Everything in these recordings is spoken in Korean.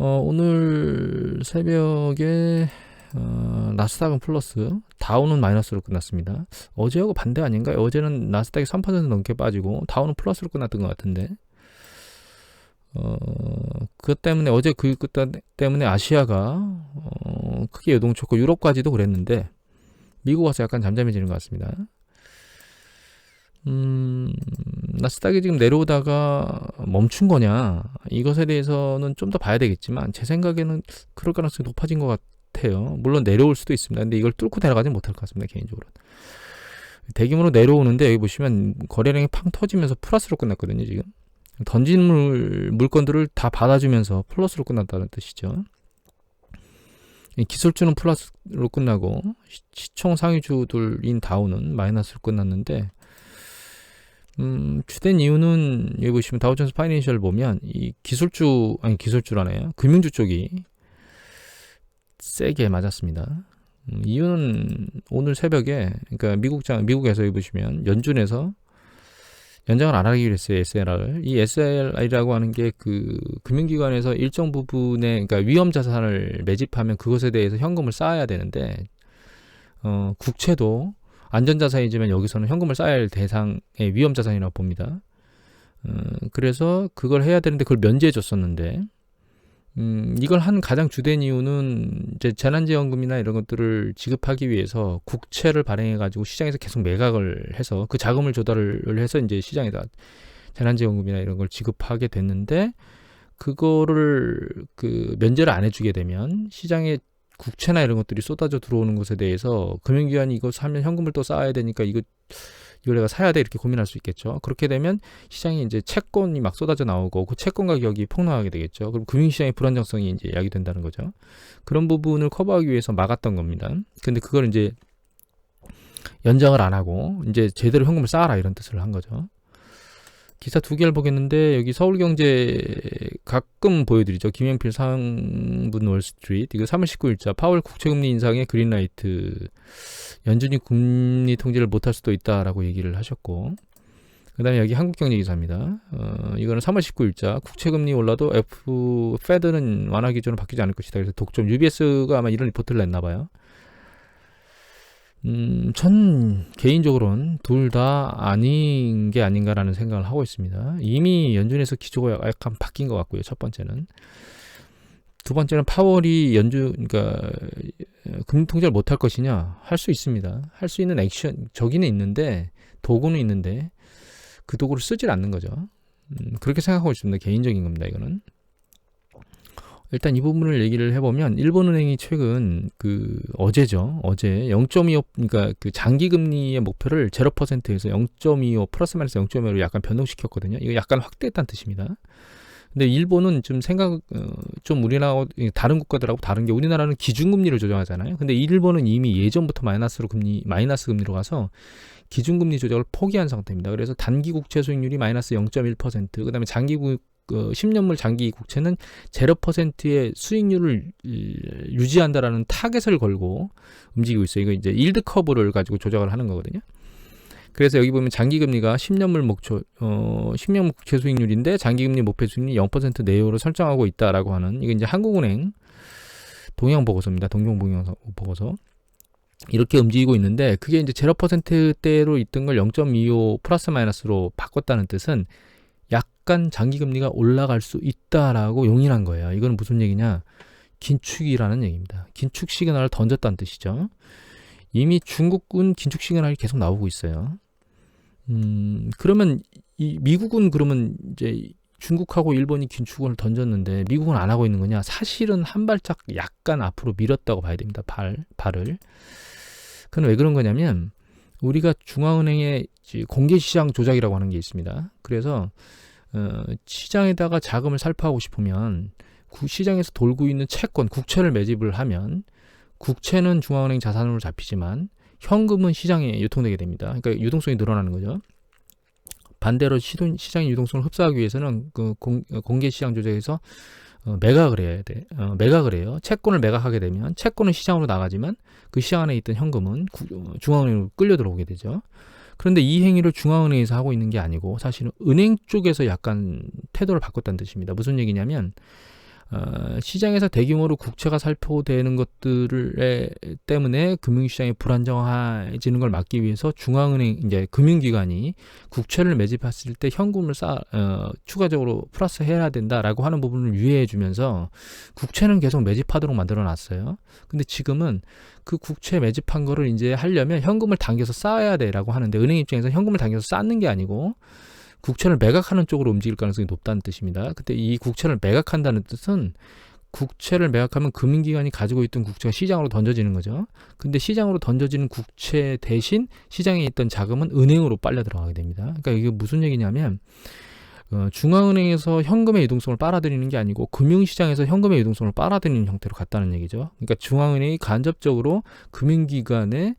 오늘 새벽에 나스닥은 플러스, 다우는 마이너스로 끝났습니다. 어제하고 반대 아닌가요? 어제는 나스닥이 3% 넘게 빠지고 다우는 플러스로 끝났던 것 같은데, 그것 때문에 어제 그 때문에 아시아가 크게 요동쳤고 유럽까지도 그랬는데 미국 와서 약간 잠잠해지는 것 같습니다. 나스닥이 지금 내려오다가 멈춘 거냐, 이것에 대해서는 좀 더 봐야 되겠지만 제 생각에는 그럴 가능성이 높아진 것 같아요. 물론 내려올 수도 있습니다. 근데 이걸 뚫고 내려가지는 못할 것 같습니다, 개인적으로. 대규모로 내려오는데 여기 보시면 거래량이 팡 터지면서 플러스로 끝났거든요. 지금 던진 물건들을 다 받아주면서 플러스로 끝났다는 뜻이죠. 기술주는 플러스로 끝나고 시총 상위주들인 다우는 마이너스로 끝났는데, 주된 이유는 여기 보시면 다우존스 파이낸셜 보면 이 기술주라네요. 금융주 쪽이 세게 맞았습니다. 이유는 오늘 새벽에, 그러니까 미국에서 여기 보시면 연준에서 연장을 안 하기로 했어요. SLR을. 이 SLR이라고 하는 게 그 금융기관에서 일정 부분의, 그러니까 위험 자산을 매집하면 그것에 대해서 현금을 쌓아야 되는데, 국채도 안전자산이지만 여기서는 현금을 쌓아야 할 대상의 위험자산이라고 봅니다. 그래서 그걸 해야 되는데 그걸 면제해 줬었는데, 이걸 한 가장 주된 이유는 이제 재난지원금이나 이런 것들을 지급하기 위해서 국채를 발행해가지고 시장에서 계속 매각을 해서 그 자금을 조달을 해서 이제 시장에다 재난지원금이나 이런 걸 지급하게 됐는데, 그거를 면제를 안 해주게 되면 시장에 국채나 이런 것들이 쏟아져 들어오는 것에 대해서 금융기관이 이거 사면 현금을 또 쌓아야 되니까 이걸 내가 사야 돼, 이렇게 고민할 수 있겠죠. 그렇게 되면 시장에 이제 채권이 막 쏟아져 나오고 그 채권 가격이 폭락하게 되겠죠. 그럼 금융시장의 불안정성이 이제 야기된다는 거죠. 그런 부분을 커버하기 위해서 막았던 겁니다. 근데 그걸 이제 연장을 안 하고 이제 제대로 현금을 쌓아라, 이런 뜻을 한 거죠. 기사 두 개를 보겠는데, 여기 서울경제 가끔 보여드리죠. 김영필 상분 월스트리트, 이거 3월 19일자 파월 국채금리 인상의 그린라이트, 연준이 금리 통제를 못할 수도 있다라고 얘기를 하셨고, 그 다음에 여기 한국경제기사입니다. 이거는 3월 19일자 국채금리 올라도 페드는 완화 기준으로 바뀌지 않을 것이다. 그래서 독점, UBS가 아마 이런 리포트를 냈나봐요. 전 개인적으로는 둘 다 아닌 게 아닌가라는 생각을 하고 있습니다. 이미 연준에서 기조가 약간 바뀐 것 같고요. 첫 번째는. 두 번째는 파월이 그러니까 금리 통제를 못할 것이냐, 할 수 있습니다. 할 수 있는 액션, 저기는 있는데, 도구는 있는데 그 도구를 쓰질 않는 거죠. 그렇게 생각하고 있습니다. 개인적인 겁니다, 이거는. 일단 이 부분을 얘기를 해보면, 일본은행이 최근 어제 0.25, 그러니까 그 장기금리의 목표를 0%에서 0.25 플러스 마이너스 0.5로 약간 변동시켰거든요. 이거 약간 확대했다는 뜻입니다. 근데 일본은 좀 우리나라하고 다른 국가들하고 다른 게, 우리나라는 기준금리를 조정하잖아요. 근데 일본은 이미 예전부터 마이너스 금리로 가서 기준금리 조정을 포기한 상태입니다. 그래서 단기 국채 수익률이 마이너스 0.1%, 그 다음에 10년물 장기 국채는 0%의 수익률을 유지한다라는 타겟을 걸고 움직이고 있어요. 이거 이제 일드 커브를 가지고 조작을 하는 거거든요. 그래서 여기 보면 장기금리가 10년물 국채 수익률인데 장기금리 목표 수익률이 0% 내외로 설정하고 있다라고 하는, 이게 이제 한국은행 동향 보고서입니다. 동경 보고서. 이렇게 움직이고 있는데, 그게 이제 0%대로 있던 걸 0.25 플러스 마이너스로 바꿨다는 뜻은 약간 장기금리가 올라갈 수 있다라고 용인한 거예요. 이건 무슨 얘기냐? 긴축이라는 얘기입니다. 긴축 시그널을 던졌다는 뜻이죠. 이미 중국은 긴축 시그널이 계속 나오고 있어요. 그러면 미국은 그러면 이제 중국하고 일본이 긴축을 던졌는데 미국은 안 하고 있는 거냐? 사실은 한 발짝 약간 앞으로 밀었다고 봐야 됩니다. 발을. 그건 왜 그런 거냐면, 우리가 중앙은행의 공개시장 조작이라고 하는 게 있습니다. 그래서 시장에다가 자금을 살포하고 싶으면 시장에서 돌고 있는 채권, 국채를 매집을 하면, 국채는 중앙은행 자산으로 잡히지만 현금은 시장에 유통되게 됩니다. 그러니까 유동성이 늘어나는 거죠. 반대로 시장의 유동성을 흡수하기 위해서는 공개시장 조작에서 매각을 해요. 채권을 매각하게 되면 채권은 시장으로 나가지만 그 시장 안에 있던 현금은 중앙은행으로 끌려 들어오게 되죠. 그런데 이 행위를 중앙은행에서 하고 있는 게 아니고 사실은 은행 쪽에서 약간 태도를 바꿨다는 뜻입니다. 무슨 얘기냐면, 시장에서 대규모로 국채가 살포되는 것들 때문에 금융시장이 불안정해지는 걸 막기 위해서 중앙은행 이제 금융기관이 국채를 매집했을 때 현금을 추가적으로 플러스 해야 된다라고 하는 부분을 유예해주면서 국채는 계속 매집하도록 만들어놨어요. 근데 지금은 그 국채 매집한 거를 이제 하려면 현금을 당겨서 쌓아야 돼라고 하는데 은행 입장에서 현금을 당겨서 쌓는 게 아니고 국채를 매각하는 쪽으로 움직일 가능성이 높다는 뜻입니다. 근데 이 국채를 매각한다는 뜻은 국채를 매각하면 금융기관이 가지고 있던 국채가 시장으로 던져지는 거죠. 근데 시장으로 던져지는 국채 대신 시장에 있던 자금은 은행으로 빨려 들어가게 됩니다. 그러니까 이게 무슨 얘기냐면 중앙은행에서 현금의 유동성을 빨아들이는 게 아니고 금융시장에서 현금의 유동성을 빨아들이는 형태로 갔다는 얘기죠. 그러니까 중앙은행이 간접적으로 금융기관의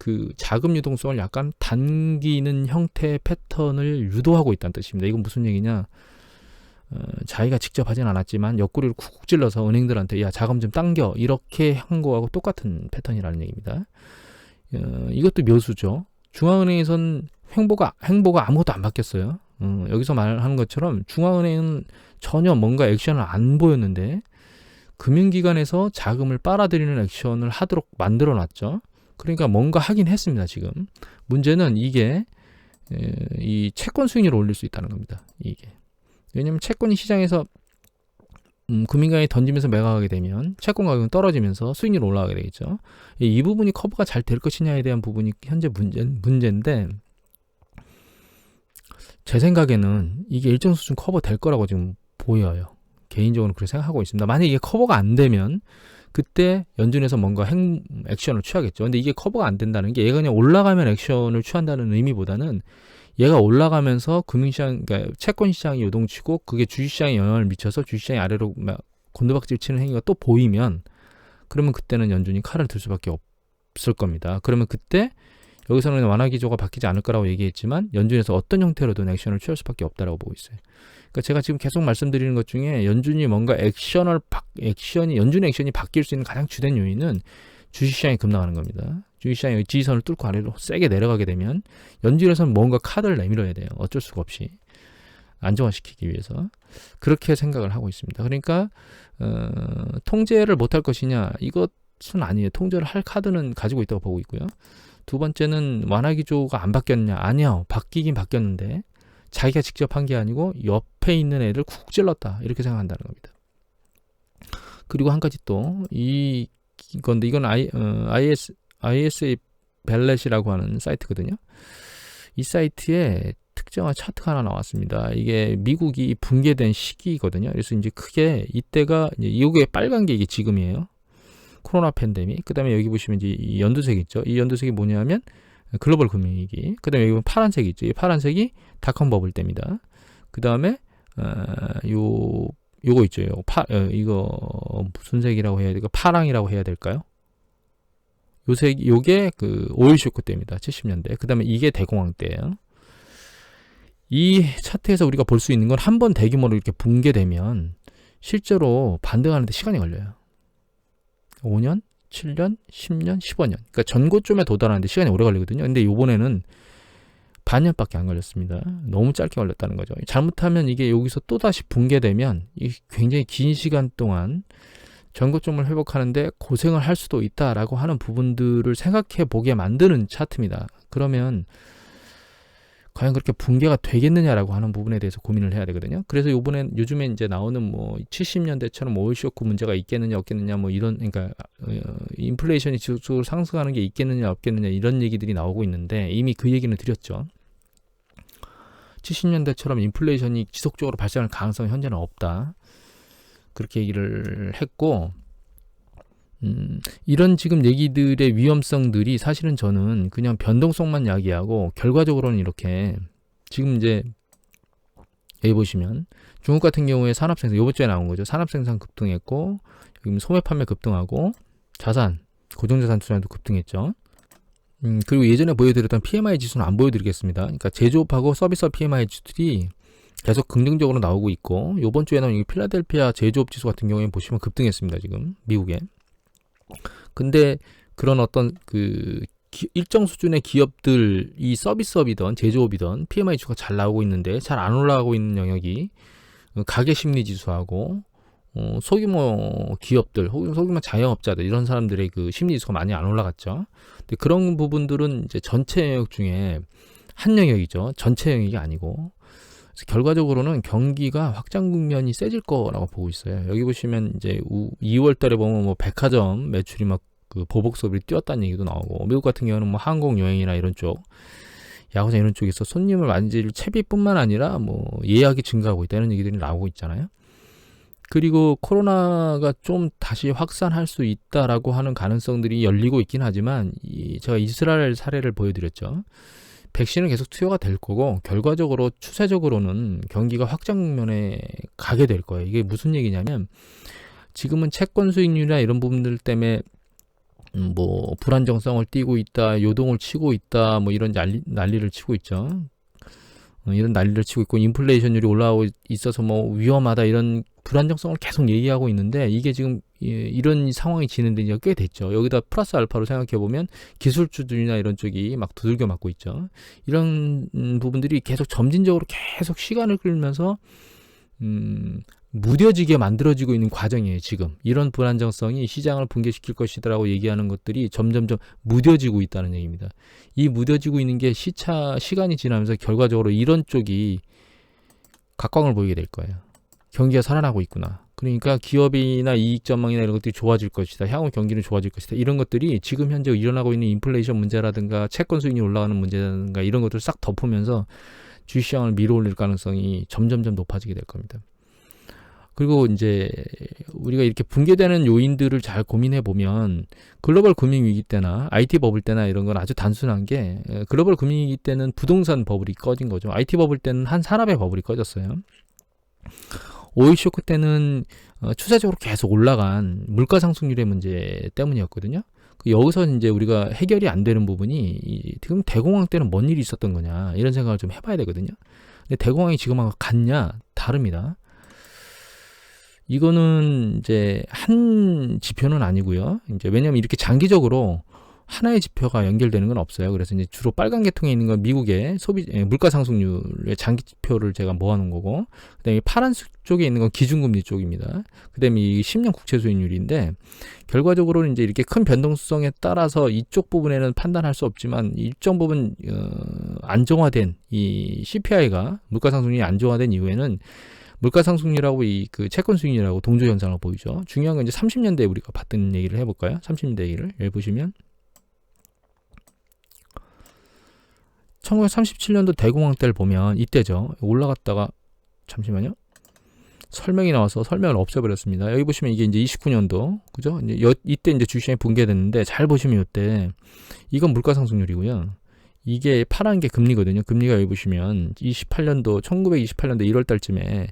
그 자금 유동성을 약간 당기는 형태의 패턴을 유도하고 있다는 뜻입니다. 이건 무슨 얘기냐? 자기가 직접 하진 않았지만 옆구리를 쿡쿡 찔러서 은행들한테 야 자금 좀 당겨 이렇게 한 거하고 똑같은 패턴이라는 얘기입니다. 이것도 묘수죠. 중앙은행에선 행보가 아무것도 안 바뀌었어요. 여기서 말하는 것처럼 중앙은행은 전혀 뭔가 액션을 안 보였는데 금융기관에서 자금을 빨아들이는 액션을 하도록 만들어놨죠. 그러니까 뭔가 하긴 했습니다. 지금 문제는 이게 이 채권 수익률을 올릴 수 있다는 겁니다. 이게 왜냐하면 채권이 시장에서 금융기관이 던지면서 매각하게 되면 채권 가격은 떨어지면서 수익률이 올라가게 되겠죠. 이 부분이 커버가 잘 될 것이냐에 대한 부분이 현재 문제인데 제 생각에는 이게 일정 수준 커버 될 거라고 지금 보여요. 개인적으로 그렇게 생각하고 있습니다. 만약에 이게 커버가 안 되면 그때 연준에서 뭔가 액션을 취하겠죠. 근데 이게 커버가 안 된다는 게 얘가 그냥 올라가면 액션을 취한다는 의미보다는 얘가 올라가면서 금융시장, 그러니까 채권시장이 요동치고 그게 주식시장에 영향을 미쳐서 주식시장이 아래로 막 곤두박질 치는 행위가 또 보이면 그러면 그때는 연준이 칼을 들 수밖에 없을 겁니다. 그러면 그때 여기서는 완화 기조가 바뀌지 않을 거라고 얘기했지만 연준에서 어떤 형태로든 액션을 취할 수밖에 없다라고 보고 있어요. 그러니까 제가 지금 계속 말씀드리는 것 중에 연준이 뭔가 연준의 액션이 바뀔 수 있는 가장 주된 요인은 주식시장이 급락하는 겁니다. 주식시장이 지지선을 뚫고 아래로 세게 내려가게 되면 연준에서는 뭔가 카드를 내밀어야 돼요. 어쩔 수가 없이 안정화시키기 위해서 그렇게 생각을 하고 있습니다. 그러니까 통제를 못할 것이냐 이것은 아니에요. 통제를 할 카드는 가지고 있다고 보고 있고요. 두 번째는 완화 기조가 안 바뀌었냐? 아니요. 바뀌긴 바뀌었는데 자기가 직접 한 게 아니고 옆에 있는 애를 쿡 찔렀다. 이렇게 생각한다는 겁니다. 그리고 한 가지 또 이건데 이건 ISA 벨렛이라고 하는 사이트거든요. 이 사이트에 특정한 차트가 하나 나왔습니다. 이게 미국이 붕괴된 시기거든요. 그래서 이제 크게 이때가 이게 빨간 게 이게 지금이에요. 코로나 팬데믹. 그다음에 여기 보시면 이제 이 연두색 있죠. 이 연두색이 뭐냐면 글로벌 금융위기. 그다음에 여기 보면 파란색이 있죠. 이 파란색이 닷컴 버블 때입니다. 그다음에 요거 있죠. 이거 무슨 색이라고 해야 될까? 파랑이라고 해야 될까요? 요게 그 오일 쇼크 때입니다. 70년대. 그다음에 이게 대공황 때예요. 이 차트에서 우리가 볼 수 있는 건 한 번 대규모로 이렇게 붕괴되면 실제로 반등하는데 시간이 걸려요. 5년, 7년, 10년, 15년. 그러니까 전고점에 도달하는데 시간이 오래 걸리거든요. 근데 이번에는 반년밖에 안 걸렸습니다. 너무 짧게 걸렸다는 거죠. 잘못하면 이게 여기서 또다시 붕괴되면 굉장히 긴 시간 동안 전고점을 회복하는데 고생을 할 수도 있다라고 하는 부분들을 생각해 보게 만드는 차트입니다. 그러면 과연 그렇게 붕괴가 되겠느냐라고 하는 부분에 대해서 고민을 해야 되거든요. 그래서 요즘에 이제 나오는 뭐 70년대처럼 오일 쇼크 문제가 있겠느냐 없겠느냐 뭐 이런, 그러니까 인플레이션이 지속적으로 상승하는 게 있겠느냐 없겠느냐 이런 얘기들이 나오고 있는데 이미 그 얘기는 드렸죠. 70년대처럼 인플레이션이 지속적으로 발생할 가능성은 현재는 없다. 그렇게 얘기를 했고, 이런 지금 얘기들의 위험성들이 사실은 저는 그냥 변동성만 야기하고 결과적으로는 이렇게 지금 이제 여기 보시면 중국 같은 경우에 산업생산 이번 주에 나온 거죠. 산업생산 급등했고 지금 소매 판매 급등하고 자산 고정자산 투자도 급등했죠. 그리고 예전에 보여드렸던 PMI 지수는 안 보여드리겠습니다. 그러니까 제조업하고 서비스업 PMI 지수들이 계속 긍정적으로 나오고 있고 이번 주에 나온 필라델피아 제조업 지수 같은 경우에 보시면 급등했습니다. 지금 미국에. 근데 그런 어떤 일정 수준의 기업들 이 서비스업이든 제조업이든 PMI 지수가 잘 나오고 있는데 잘 안 올라가고 있는 영역이 가계 심리 지수하고 소규모 기업들 혹은 소규모 자영업자들 이런 사람들의 그 심리 지수가 많이 안 올라갔죠. 근데 그런 부분들은 이제 전체 영역 중에 한 영역이죠. 전체 영역이 아니고. 그래서 결과적으로는 경기가 확장 국면이 세질 거라고 보고 있어요. 여기 보시면 이제 2월 달에 보면 뭐 백화점 매출이 막 그 보복 소비를 뛰었다는 얘기도 나오고, 미국 같은 경우는 뭐 항공 여행이나 이런 쪽, 야구장 이런 쪽에서 손님을 만질 채비뿐만 아니라 뭐 예약이 증가하고 있다는 얘기들이 나오고 있잖아요. 그리고 코로나가 좀 다시 확산할 수 있다라고 하는 가능성들이 열리고 있긴 하지만, 제가 이스라엘 사례를 보여드렸죠. 백신은 계속 투여가 될 거고, 결과적으로 추세적으로는 경기가 확장 국면에 가게 될 거예요. 이게 무슨 얘기냐면, 지금은 채권 수익률이나 이런 부분들 때문에 뭐 불안정성을 띠고 있다, 요동을 치고 있다, 뭐 이런 난리를 치고 있죠. 이런 난리를 치고 있고, 인플레이션율이 올라오고 있어서 뭐 위험하다, 이런 불안정성을 계속 얘기하고 있는데, 이게 지금 이런 상황이 진행된 지가 꽤 됐죠. 여기다 플러스 알파로 생각해 보면 기술주들이나 이런 쪽이 막 두들겨 맞고 있죠. 이런 부분들이 계속 점진적으로 계속 시간을 끌면서 무뎌지게 만들어지고 있는 과정이에요. 지금 이런 불안정성이 시장을 붕괴시킬 것이다라고 얘기하는 것들이 점점점 무뎌지고 있다는 얘기입니다. 이 무뎌지고 있는 게 시간이 지나면서 결과적으로 이런 쪽이 각광을 보이게 될 거예요. 경기가 살아나고 있구나. 그러니까 기업이나 이익 전망이나 이런 것들이 좋아질 것이다. 향후 경기는 좋아질 것이다. 이런 것들이 지금 현재 일어나고 있는 인플레이션 문제라든가 채권 수익률이 올라가는 문제라든가 이런 것들을 싹 덮으면서 주식시장을 밀어올릴 가능성이 점점점 높아지게 될 겁니다. 그리고 이제 우리가 이렇게 붕괴되는 요인들을 잘 고민해 보면, 글로벌 금융위기 때나 IT 버블 때나 이런 건 아주 단순한 게, 글로벌 금융위기 때는 부동산 버블이 꺼진 거죠. IT 버블 때는 한 산업의 버블이 꺼졌어요. 오일 쇼크 때는 추세적으로 계속 올라간 물가 상승률의 문제 때문이었거든요. 여기서 이제 우리가 해결이 안 되는 부분이, 지금 대공황 때는 뭔 일이 있었던 거냐, 이런 생각을 좀 해봐야 되거든요. 근데 대공황이 지금하고 같냐? 다릅니다. 이거는 이제 한 지표는 아니고요. 이제 왜냐면 이렇게 장기적으로 하나의 지표가 연결되는 건 없어요. 그래서 이제 주로 빨간 계통에 있는 건 미국의 물가 상승률의 장기 지표를 제가 모아놓은 거고, 그다음에 파란색 쪽에 있는 건 기준금리 쪽입니다. 그다음에 이 10년 국채 수익률인데, 결과적으로는 이제 이렇게 큰 변동성에 따라서 이쪽 부분에는 판단할 수 없지만, 일정 부분 안정화된 이 CPI가 물가 상승률이 안정화된 이후에는 물가 상승률하고 이 그 채권 수익률하고 동조 현상을 보이죠. 중요한 건 이제 30년대에 우리가 봤던 얘기를 해볼까요? 30년대 얘기를 여기 보시면 1937년도 대공황 때를 보면 이때죠. 올라갔다가, 잠시만요. 설명이 나와서 설명을 없애버렸습니다. 여기 보시면 이게 이제 29년도, 그죠? 이때 이제 주식시장이 붕괴됐는데, 잘 보시면 이때 이건 물가 상승률이고요. 이게 파란 게 금리거든요. 금리가 여기 보시면 1928년도 1월 달쯤에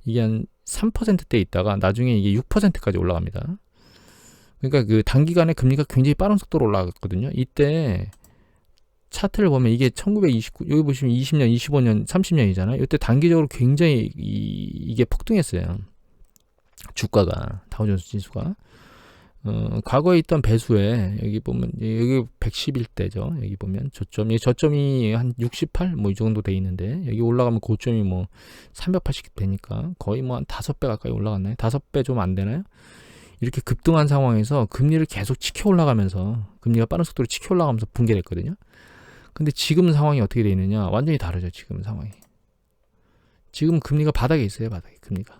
이게 한 3%대 있다가 나중에 이게 6%까지 올라갑니다. 그러니까 그 단기간에 금리가 굉장히 빠른 속도로 올라갔거든요. 이때 차트를 보면 이게 1929, 여기 보시면 20년, 25년, 30년이잖아요. 이때 단기적으로 굉장히 이게 폭등했어요. 주가가, 다우존스 지수가. 과거에 있던 배수에 여기 보면 여기 111대죠. 여기 보면 저점이 한 68 뭐 이 정도 돼 있는데, 여기 올라가면 고점이 뭐 380 되니까 거의 뭐 한 5배 가까이 올라갔나요? 5배 좀 안 되나요? 이렇게 급등한 상황에서 금리를 계속 치켜 올라가면서, 금리가 빠른 속도로 치켜 올라가면서 붕괴됐거든요. 근데 지금 상황이 어떻게 돼 있느냐? 완전히 다르죠. 지금 상황이. 지금 금리가 바닥에 있어요. 바닥에 금리가.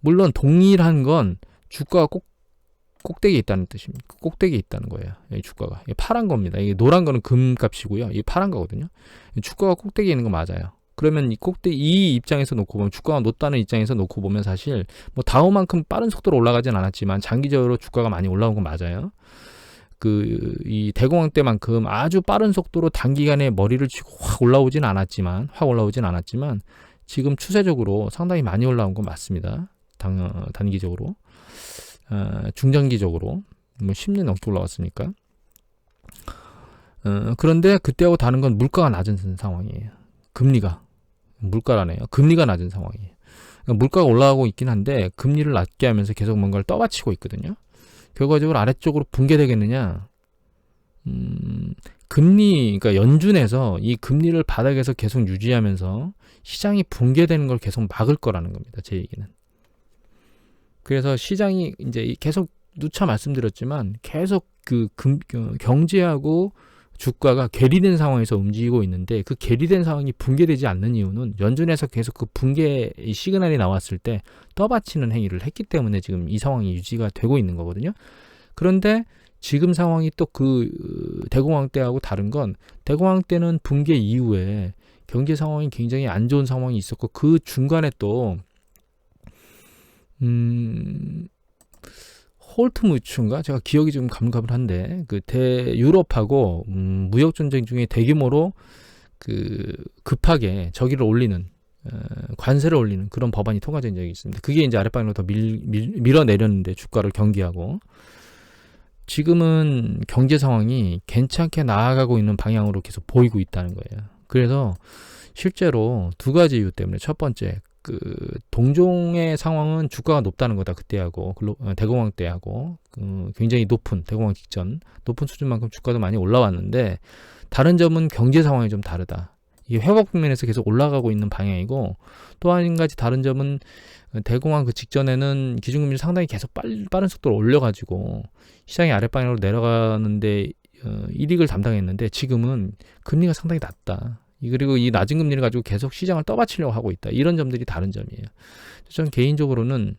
물론 동일한 건 주가가 꼭대기에 있다는 뜻입니다. 꼭대기에 있다는 거예요. 이 주가가. 이게 파란 겁니다. 이게 노란 거는 금값이고요. 이게 파란 거거든요. 주가가 꼭대기에 있는 거 맞아요. 그러면 이 입장에서 놓고 보면, 주가가 높다는 입장에서 놓고 보면 사실 뭐 다우만큼 빠른 속도로 올라가진 않았지만 않기적으로 주가가 많이 올라온 건 맞아요. 이 대공황 때만큼 아주 빠른 속도로 단기간에 머리를 치고 확 올라오진 않았지만 지금 추세적으로 상당히 많이 올라온 건 맞습니다. 단기적으로. 중장기적으로 뭐 10년 넘게 올라왔으니까. 그런데 그때하고 다른 건 물가가 낮은 상황이에요. 물가라네요. 금리가 낮은 상황이에요. 그러니까 물가가 올라가고 있긴 한데 금리를 낮게 하면서 계속 뭔가를 떠받치고 있거든요. 결과적으로 아래쪽으로 붕괴되겠느냐? 그러니까 연준에서 이 금리를 바닥에서 계속 유지하면서 시장이 붕괴되는 걸 계속 막을 거라는 겁니다. 제 얘기는. 그래서 시장이 이제 계속 누차 말씀드렸지만 계속 경제하고 주가가 괴리된 상황에서 움직이고 있는데, 그 괴리된 상황이 붕괴되지 않는 이유는 연준에서 계속 그 붕괴 시그널이 나왔을 때 떠받치는 행위를 했기 때문에 지금 이 상황이 유지가 되고 있는 거거든요. 그런데 지금 상황이 또 그 대공황 때하고 다른 건, 대공황 때는 붕괴 이후에 경제 상황이 굉장히 안 좋은 상황이 있었고, 그 중간에 또 홀트무츠인가, 제가 기억이 좀 가물가물한데, 그 유럽하고 무역 전쟁 중에 대규모로 급하게 저기를 올리는, 관세를 올리는 그런 법안이 통과된 적이 있습니다. 그게 이제 아랫방으로 더 밀어내렸는데, 주가를 경기하고. 지금은 경제 상황이 괜찮게 나아가고 있는 방향으로 계속 보이고 있다는 거예요. 그래서 실제로 두 가지 이유 때문에, 첫 번째, 동종의 상황은 주가가 높다는 거다. 그때하고 대공황 때하고 굉장히 높은, 대공황 직전 높은 수준만큼 주가도 많이 올라왔는데, 다른 점은 경제 상황이 좀 다르다. 이게 회복 국면에서 계속 올라가고 있는 방향이고, 또 한 가지 다른 점은 대공황 그 직전에는 기준금리를 상당히 계속 빠른 속도로 올려가지고 시장이 아랫방향으로 내려가는데 이익을 담당했는데, 지금은 금리가 상당히 낮다. 그리고 이 낮은 금리를 가지고 계속 시장을 떠받치려고 하고 있다. 이런 점들이 다른 점이에요. 저는 개인적으로는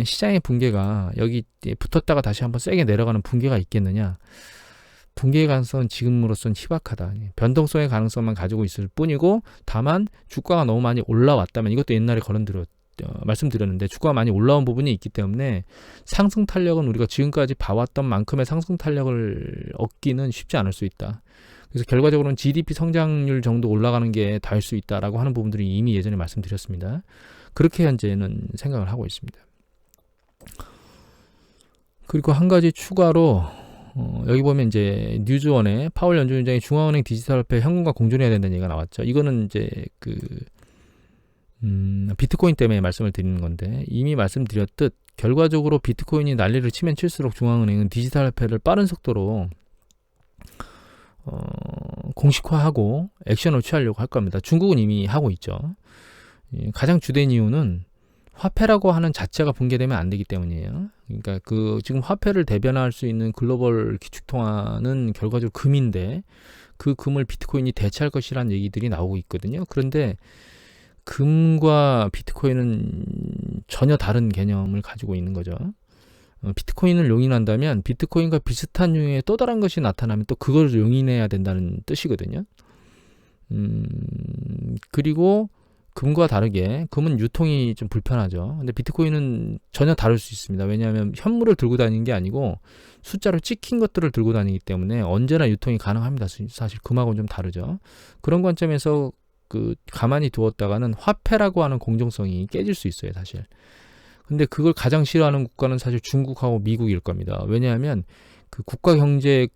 시장의 붕괴가 여기 붙었다가 다시 한번 세게 내려가는 붕괴가 있겠느냐. 붕괴의 가능성은 지금으로서는 희박하다. 변동성의 가능성만 가지고 있을 뿐이고, 다만 주가가 너무 많이 올라왔다면, 이것도 옛날에 말씀드렸는데, 주가가 많이 올라온 부분이 있기 때문에 상승 탄력은 우리가 지금까지 봐왔던 만큼의 상승 탄력을 얻기는 쉽지 않을 수 있다. 그래서 결과적으로는 GDP 성장률 정도 올라가는 게 닿을 수 있다라고 하는 부분들이 이미 예전에 말씀드렸습니다. 그렇게 현재는 생각을 하고 있습니다. 그리고 한 가지 추가로 여기 보면 이제 뉴즈원에 파월 연준위원장이 중앙은행 디지털화폐 현금과 공존해야 된다는 얘기가 나왔죠. 이거는 이제 비트코인 때문에 말씀을 드리는 건데, 이미 말씀드렸듯 결과적으로 비트코인이 난리를 치면 칠수록 중앙은행은 디지털화폐를 빠른 속도로 공식화하고 액션을 취하려고 할 겁니다. 중국은 이미 하고 있죠. 가장 주된 이유는 화폐라고 하는 자체가 붕괴되면 안 되기 때문이에요. 그러니까 지금 화폐를 대변할 수 있는 글로벌 기축통화는 결과적으로 금인데, 그 금을 비트코인이 대체할 것이라는 얘기들이 나오고 있거든요. 그런데 금과 비트코인은 전혀 다른 개념을 가지고 있는 거죠. 비트코인을 용인한다면 비트코인과 비슷한 류의 또 다른 것이 나타나면 또 그걸 용인해야 된다는 뜻이거든요. 그리고 금과 다르게 금은 유통이 좀 불편하죠. 근데 비트코인은 전혀 다를 수 있습니다. 왜냐하면 현물을 들고 다니는 게 아니고 숫자로 찍힌 것들을 들고 다니기 때문에 언제나 유통이 가능합니다. 사실 금하고는 좀 다르죠. 그런 관점에서 가만히 두었다가는 화폐라고 하는 공정성이 깨질 수 있어요, 사실. 근데 그걸 가장 싫어하는 국가는 사실 중국하고 미국일 겁니다. 왜냐하면 국가의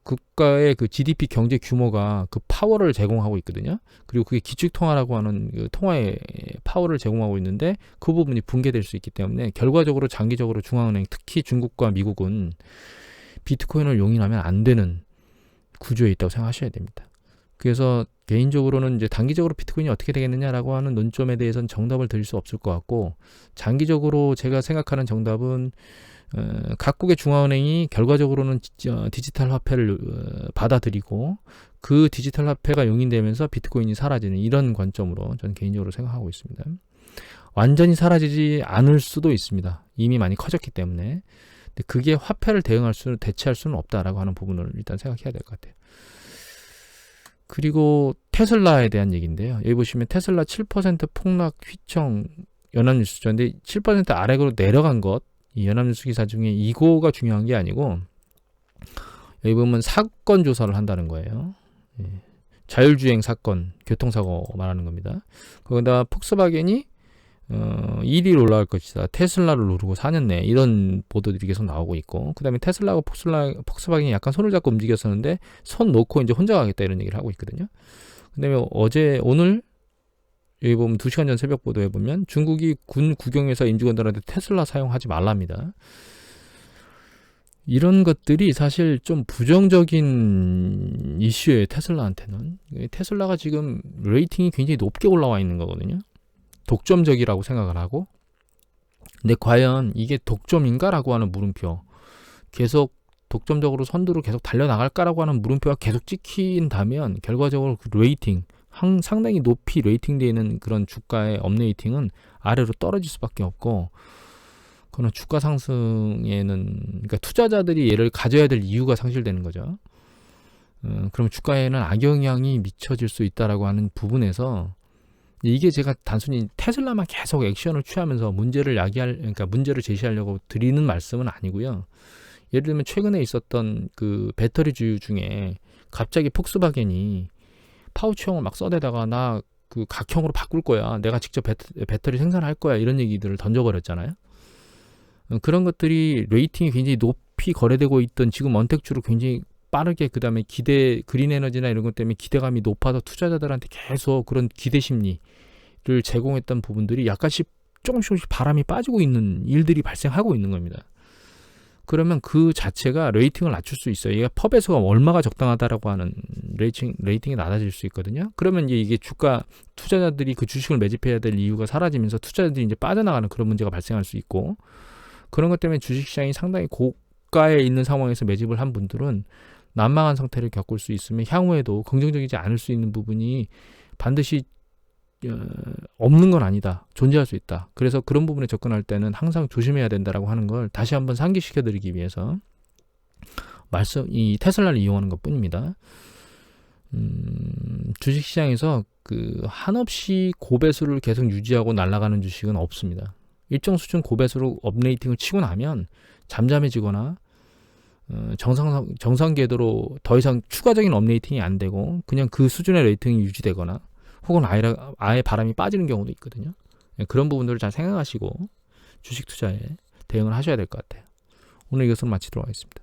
GDP 경제 규모가 그 파워를 제공하고 있거든요. 그리고 그게 기축통화라고 하는 통화의 파워를 제공하고 있는데, 그 부분이 붕괴될 수 있기 때문에 결과적으로 장기적으로 중앙은행, 특히 중국과 미국은 비트코인을 용인하면 안 되는 구조에 있다고 생각하셔야 됩니다. 그래서 개인적으로는 이제 단기적으로 비트코인이 어떻게 되겠느냐라고 하는 논점에 대해서는 정답을 드릴 수 없을 것 같고, 장기적으로 제가 생각하는 정답은 각국의 중앙은행이 결과적으로는 디지털 화폐를 받아들이고, 그 디지털 화폐가 용인되면서 비트코인이 사라지는 이런 관점으로 저는 개인적으로 생각하고 있습니다. 완전히 사라지지 않을 수도 있습니다. 이미 많이 커졌기 때문에. 근데 그게 화폐를 대체할 수는 없다라고 하는 부분을 일단 생각해야 될 것 같아요. 그리고 테슬라에 대한 얘기인데요. 여기 보시면 테슬라 7% 폭락 휘청 연합뉴스죠. 근데 7% 아래로 내려간 것, 이 연합뉴스 기사 중에 이거가 중요한 게 아니고, 여기 보면 사건 조사를 한다는 거예요. 자율주행 사건, 교통사고 말하는 겁니다. 거기다 폭스바겐이 1위로 올라갈 것이다. 테슬라를 누르고 4년 내, 이런 보도들이 계속 나오고 있고, 그 다음에 테슬라하고 폭스바겐이 약간 손을 잡고 움직였었는데 손 놓고 이제 혼자 가겠다, 이런 얘기를 하고 있거든요. 그 다음에 오늘 여기 보면 2시간 전 새벽 보도에 보면 중국이 군 국영회사 임직원들한테 테슬라 사용하지 말랍니다. 이런 것들이 사실 좀 부정적인 이슈예요, 테슬라한테는. 테슬라가 지금 레이팅이 굉장히 높게 올라와 있는 거거든요. 독점적이라고 생각을 하고, 근데 과연 이게 독점인가라고 하는 물음표, 계속 독점적으로 선두로 계속 달려나갈까라고 하는 물음표가 계속 찍힌다면 결과적으로 그 레이팅, 상당히 높이 레이팅되어 있는 그런 주가의 업레이팅은 아래로 떨어질 수밖에 없고, 그런 주가 상승에는, 그러니까 투자자들이 얘를 가져야 될 이유가 상실되는 거죠. 그럼 주가에는 악영향이 미쳐질 수 있다라고 하는 부분에서, 이게 제가 단순히 테슬라만 계속 액션을 취하면서 그러니까 문제를 제시하려고 드리는 말씀은 아니고요. 예를 들면 최근에 있었던 그 배터리주유 중에 갑자기 폭스바겐이 파우치형을 막 써대다가 나 그 각형으로 바꿀 거야, 내가 직접 배터리 생산할 거야, 이런 얘기들을 던져버렸잖아요. 그런 것들이 레이팅이 굉장히 높이 거래되고 있던 지금 언택주로 굉장히 빠르게, 그 다음에 그린 에너지나 이런 것 때문에 기대감이 높아서 투자자들한테 계속 그런 기대 심리를 제공했던 부분들이 약간씩 조금씩 바람이 빠지고 있는 일들이 발생하고 있는 겁니다. 그러면 그 자체가 레이팅을 낮출 수 있어요. 이게 펍에서가 얼마가 적당하다라고 하는 레이팅이 낮아질 수 있거든요. 그러면 이게 투자자들이 그 주식을 매집해야 될 이유가 사라지면서 투자자들이 이제 빠져나가는 그런 문제가 발생할 수 있고, 그런 것 때문에 주식시장이 상당히 고가에 있는 상황에서 매집을 한 분들은 난망한 상태를 겪을 수 있으면 향후에도 긍정적이지 않을 수 있는 부분이 반드시 없는 건 아니다, 존재할 수 있다. 그래서 그런 부분에 접근할 때는 항상 조심해야 된다라고 하는 걸 다시 한번 상기시켜 드리기 위해서 이 테슬라를 이용하는 것 뿐입니다. 주식시장에서 그 한없이 고배수를 계속 유지하고 날아가는 주식은 없습니다. 일정 수준 고배수로 업레이팅을 치고 나면 잠잠해지거나 정상 궤도로 더 이상 추가적인 업레이팅이 안 되고 그냥 그 수준의 레이팅이 유지되거나 혹은 아예 바람이 빠지는 경우도 있거든요. 그런 부분들을 잘 생각하시고 주식 투자에 대응을 하셔야 될 것 같아요. 오늘 이것으로 마치도록 하겠습니다.